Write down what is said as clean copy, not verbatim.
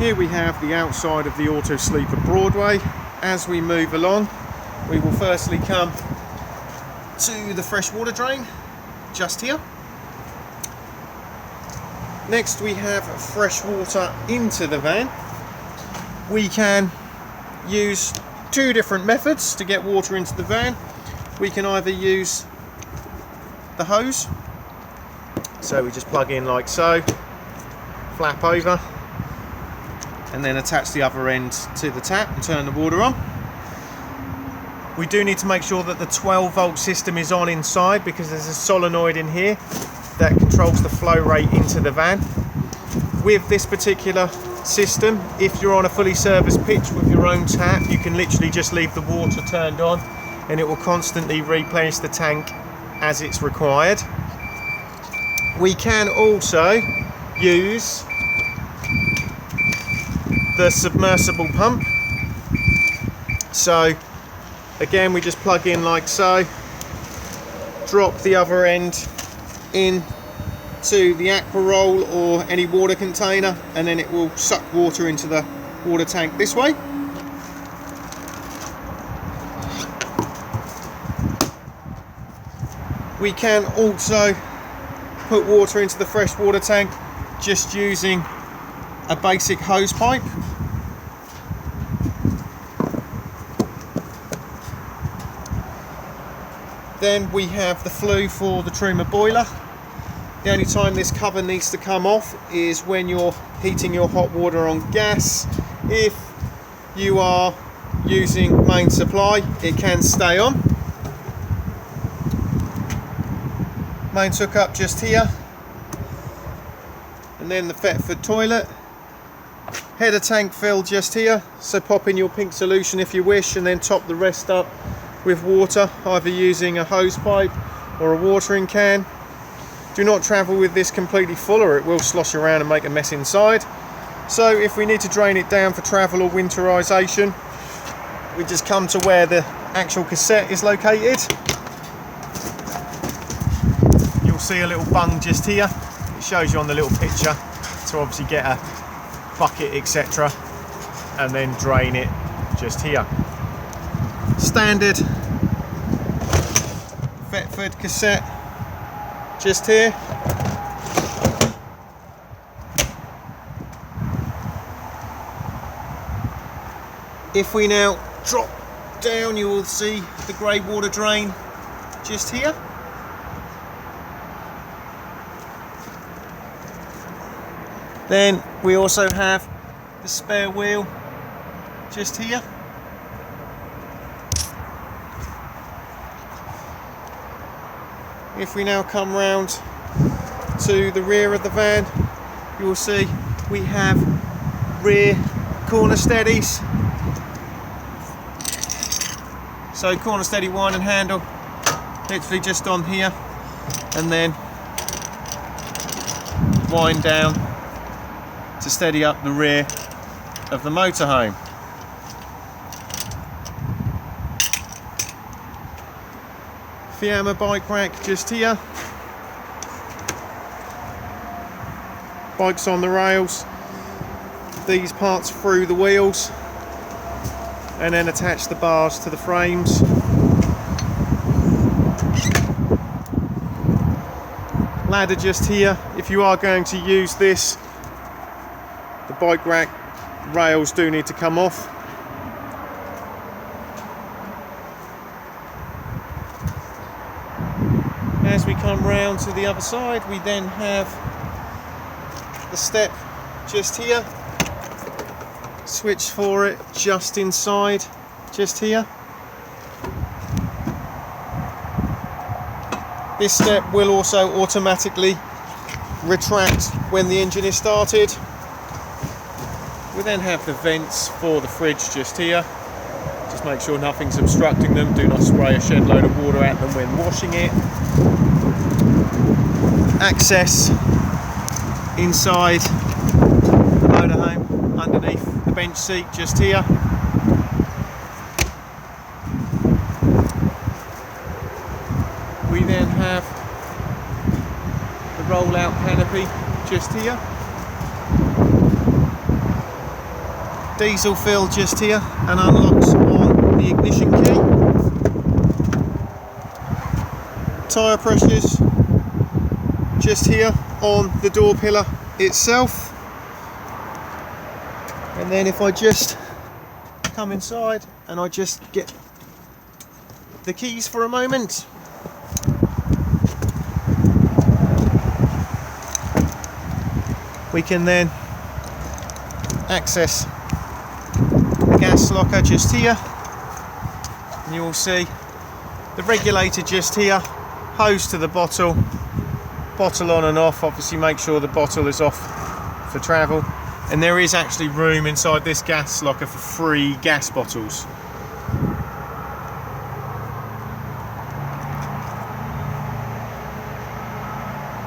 Here we have the outside of the Auto-Sleeper Broadway. As we move along, we will firstly come to the freshwater drain, just here. Next we have fresh water into the van. We can use two different methods to get water into the van. We can either use the hose, so we just plug in like so, flap over, and then attach the other end to the tap and turn the water on. We do need to make sure that the 12-volt system is on inside, because there's a solenoid in here that controls the flow rate into the van. With this particular system, if you're on a fully serviced pitch with your own tap, you can literally just leave the water turned on and it will constantly replenish the tank as it's required. We can also use the submersible pump. So again, we just plug in like so, drop the other end in to the aqua roll or any water container, and then it will suck water into the water tank this way. We can also put water into the freshwater tank just using a basic hose pipe. Then we have the flue for the Truma boiler. The only time this cover needs to come off is when you're heating your hot water on gas. If you are using main supply, it can stay on. Mains hookup just here. And then the Thetford toilet. Header tank fill just here, so pop in your pink solution if you wish, and then top the rest up with water, either using a hose pipe or a watering can. Do not travel with this completely full, or it will slosh around and make a mess inside. So if we need to drain it down for travel or winterization, we just come to where the actual cassette is located. You'll see a little bung just here. It shows you on the little picture to obviously get a bucket, etc., and then drain it just here. Standard Thetford cassette just here. If we now drop down, you will see the grey water drain just here. Then we also have the spare wheel just here. If we now come round to the rear of the van, you will see we have rear corner steadies. So corner steady winding handle, literally just on here, and then wind down to steady up the rear of the motorhome. Fiamma bike rack just here. Bikes on the rails. These parts through the wheels, and then attach the bars to the frames. Ladder just here. If you are going to use this, the bike rack rails do need to come off. As we come round to the other side, we then have the step just here. Switch for it just inside, just here. This step will also automatically retract when the engine is started. We then have the vents for the fridge just here. Just make sure nothing's obstructing them. Do not spray a shed load of water at them when washing it. Access inside the motorhome underneath the bench seat just here. We then have the roll-out canopy just here. diesel fill just here and unlocks on the ignition key. Tyre pressures just here on the door pillar itself. And then if I just come inside and I just get the keys for a moment. We can then access the gas locker just here, and you will see the regulator just here, hose to the bottle, bottle on and off. Obviously make sure the bottle is off for travel, and there is actually room inside this gas locker for 3 gas bottles.